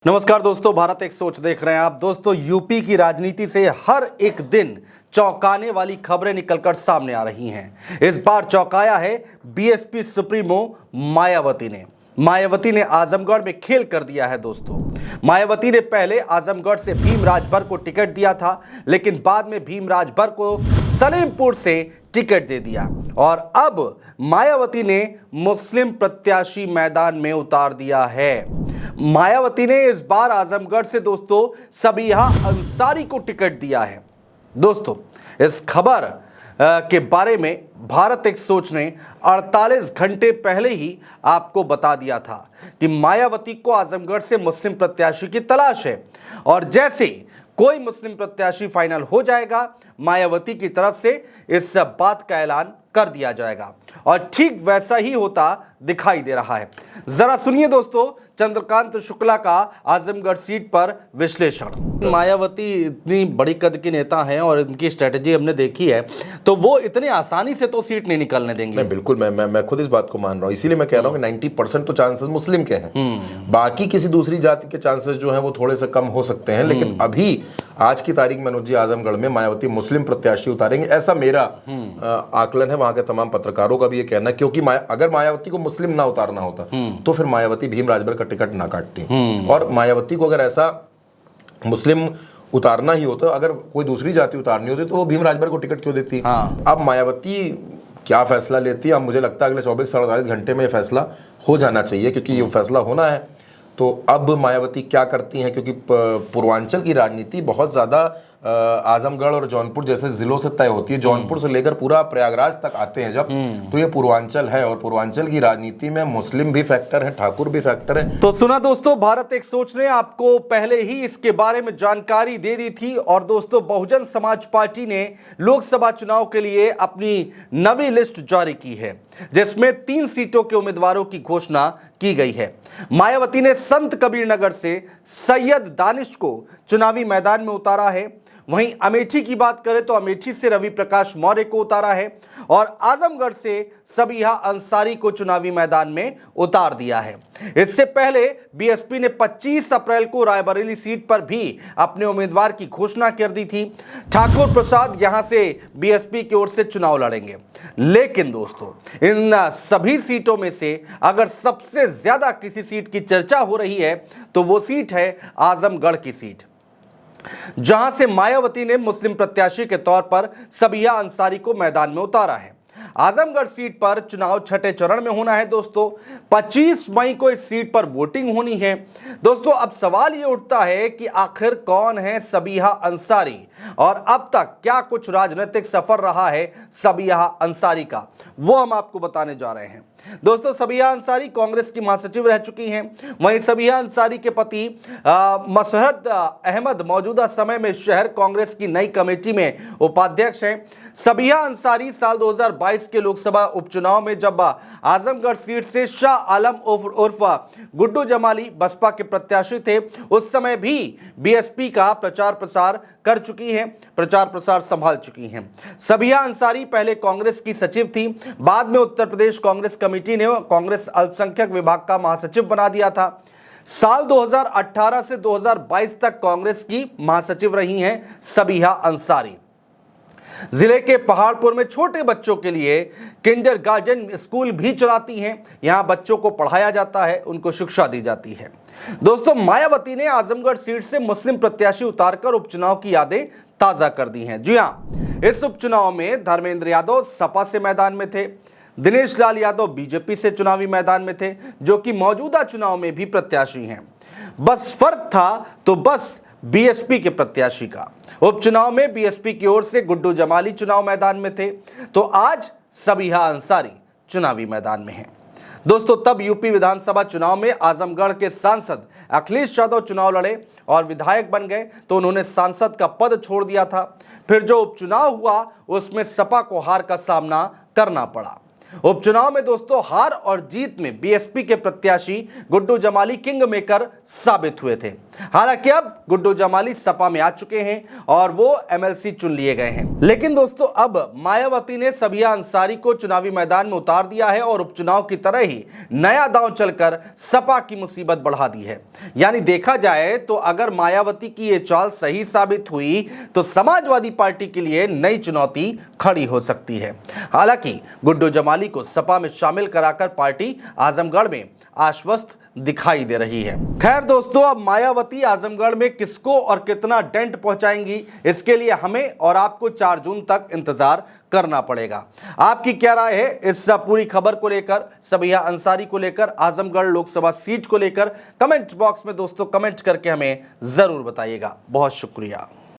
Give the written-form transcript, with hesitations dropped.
नमस्कार दोस्तों, भारत एक सोच देख रहे हैं आप। दोस्तों, यूपी की राजनीति से हर एक दिन चौंकाने वाली खबरें निकलकर सामने आ रही हैं। इस बार चौंकाया है बीएसपी सुप्रीमो मायावती ने आजमगढ़ में खेल कर दिया है। दोस्तों, मायावती ने पहले आजमगढ़ से भीम राजभर को टिकट दिया था, लेकिन बाद में भीम राजभर को सलेमपुर से टिकट दे दिया और अब मायावती ने मुस्लिम प्रत्याशी मैदान में उतार दिया है। मायावती ने इस बार आजमगढ़ से दोस्तों सबीहा अंसारी को टिकट दिया है। दोस्तों, इस खबर के बारे में भारत एक सोच ने 48 घंटे पहले ही आपको बता दिया था कि मायावती को आजमगढ़ से मुस्लिम प्रत्याशी की तलाश है और जैसे कोई मुस्लिम प्रत्याशी फाइनल हो जाएगा, मायावती की तरफ से इस बात का ऐलान कर दिया जाएगा और ठीक वैसा ही होता दिखाई दे रहा है। जरा सुनिए दोस्तों चंद्रकांत शुक्ला का आजमगढ़ सीट पर विश्लेषण। मायावती इतनी बड़ी कद की नेता हैं और इनकी स्ट्रेटेजी हमने देखी है, तो वो इतने आसानी से तो सीट नहीं निकलने देंगे। बिल्कुल, मैं खुद इस बात को मान रहा हूँ। इसीलिए मैं कह रहा हूँ कि 90% तो चांसेस मुस्लिम के हैं। बाकी किसी दूसरी जाति के चांसेस जो हैं वो थोड़े से कम हो सकते हैं, लेकिन अभी आज की तारीख में मनोज जी आजमगढ़ में मायावती मुस्लिम प्रत्याशी उतारेंगे, ऐसा मेरा आकलन है। वहां के तमाम पत्रकारों का भी ये कहना है, क्योंकि अगर मायावती को मुस्लिम ना उतारना होता तो फिर मायावती भीम राजभर का टिकट ना काटती और मायावती को अगर ऐसा मुस्लिम उतारना ही होता, अगर कोई दूसरी जाति उतारनी होती तो वो भीम राजभर को टिकट क्यों देती। अब मायावती क्या फैसला लेती है, अब मुझे लगता है अगले 24-48 घंटे में ये फैसला हो जाना चाहिए, क्योंकि ये फैसला होना है। तो अब मायावती क्या करती हैं, क्योंकि पूर्वांचल की राजनीति बहुत ज़्यादा आजमगढ़ और जौनपुर जैसे जिलों से तय होती है। जौनपुर से लेकर पूरा प्रयागराज तक आते हैं जब, तो ये पूर्वांचल है और पूर्वांचल की राजनीति में मुस्लिम भी फैक्टर है, ठाकुर भी फैक्टर है। तो सुना दोस्तों, भारत एक सोच ने आपको पहले ही इसके बारे में जानकारी दे दी थी और दोस्तों बहुजन समाज पार्टी ने लोकसभा चुनाव के लिए अपनी नवी लिस्ट जारी की है, जिसमें 3 सीटों के उम्मीदवारों की घोषणा की गई है। मायावती ने संत कबीर नगर से सैयद दानिश को चुनावी मैदान में उतारा है। वहीं अमेठी की बात करें तो अमेठी से रवि प्रकाश मौर्य को उतारा है और आजमगढ़ से सबीहा अंसारी को चुनावी मैदान में उतार दिया है। इससे पहले बीएसपी ने 25 अप्रैल को रायबरेली सीट पर भी अपने उम्मीदवार की घोषणा कर दी थी। ठाकुर प्रसाद यहां से बीएसपी की ओर से चुनाव लड़ेंगे, लेकिन दोस्तों इन सभी सीटों में से अगर सबसे ज्यादा किसी सीट की चर्चा हो रही है तो वो सीट है आजमगढ़ की सीट, जहां से मायावती ने मुस्लिम प्रत्याशी के तौर पर सबीहा अंसारी को मैदान में उतारा है। आजमगढ़ सीट पर चुनाव छठे चरण में होना है दोस्तों। 25 मई को इस सीट पर वोटिंग होनी है। दोस्तों, अब सवाल ये उठता है कि आखिर कौन है सबीहा अंसारी और अब तक क्या कुछ राजनीतिक सफर रहा है सबीहा अंसारी का, वो हम आपको बताने जा रहे हैं। दोस्तों, सबीहा अंसारी कांग्रेस की महासचिव रह चुकी हैं। वहीं सबीहा अंसारी के पति मसहद अहमद मौजूदा समय में शहर कांग्रेस की नई कमेटी में उपाध्यक्ष हैं। सबीहा अंसारी साल 2022 के लोकसभा उपचुनाव में जब आजमगढ़ सीट से शाह आलम उर्फ गुड्डू जमाली बसपा के प्रत्याशी थे, उस समय भी बीएसपी का प्रचार प्रसार कर चुकी हैं, प्रचार प्रसार संभाल चुकी हैं। सबीहा अंसारी पहले कांग्रेस की सचिव थी, बाद में उत्तर प्रदेश कांग्रेस कमेटी ने कांग्रेस अल्पसंख्यक विभाग का महासचिव बना दिया था। साल 2018 से 2022 तक कांग्रेस की महासचिव रही हैं सबीहा अंसारी। जिले के पहाड़पुर में छोटे बच्चों के लिए किंडरगार्टन स्कूल भी चलाती हैं। यहां बच्चों को पढ़ाया जाता है, उनको शिक्षा दी जाती है। दोस्तों, मायावती ने आजमगढ़ सीट से मुस्लिम प्रत्याशी उतारकर उपचुनाव की यादें ताजा कर दी हैं। जी हां, इस उपचुनाव में धर्मेंद्र यादव सपा से मैदान में थे, दिनेश लाल यादव बीजेपी से चुनावी मैदान में थे, जो कि मौजूदा चुनाव में भी प्रत्याशी हैं। बस फर्क था तो बस बीएसपी के प्रत्याशी का। उपचुनाव में बीएसपी की ओर से गुड्डू जमाली चुनाव मैदान में थे, तो आज सबीहा अंसारी चुनावी मैदान में हैं। दोस्तों, तब यूपी विधानसभा चुनाव में आजमगढ़ के सांसद अखिलेश यादव चुनाव लड़े और विधायक बन गए, तो उन्होंने सांसद का पद छोड़ दिया था। फिर जो उपचुनाव हुआ उसमें सपा को हार का सामना करना पड़ा। उपचुनाव में दोस्तों हार और जीत में बीएसपी के प्रत्याशी गुड्डू जमाली किंग मेकर साबित हुए थे। हालांकि अब गुड्डू जमाली सपा में आ चुके हैं और वो एमएलसी चुन लिए गए हैं। लेकिन दोस्तों अब मायावती ने सबिया अंसारी को चुनावी मैदान में उतार दिया है और उपचुनाव की तरह ही नया दांव चलकर सपा की मुसीबत बढ़ा दी है। यानी देखा जाए तो अगर मायावती की ये चाल सही साबित हुई तो समाजवादी पार्टी के लिए नई चुनौती खड़ी हो सकती है। हालांकि गुड्डू जमाली को सपा में शामिल कराकर पार्टी आजमगढ़ में आश्वस्त दिखाई दे रही है। खैर दोस्तों, अब मायावती आजमगढ़ में किसको और कितना डेंट पहुंचाएंगी, इसके लिए हमें और आपको 4 जून तक इंतजार करना पड़ेगा। आपकी क्या राय है इस पूरी खबर को लेकर, सबिया अंसारी को लेकर, आजमगढ़ लोकसभा सीट को लेकर? कमेंट बॉक्स में दोस्तों कमेंट करके हमें जरूर बताइएगा। बहुत शुक्रिया।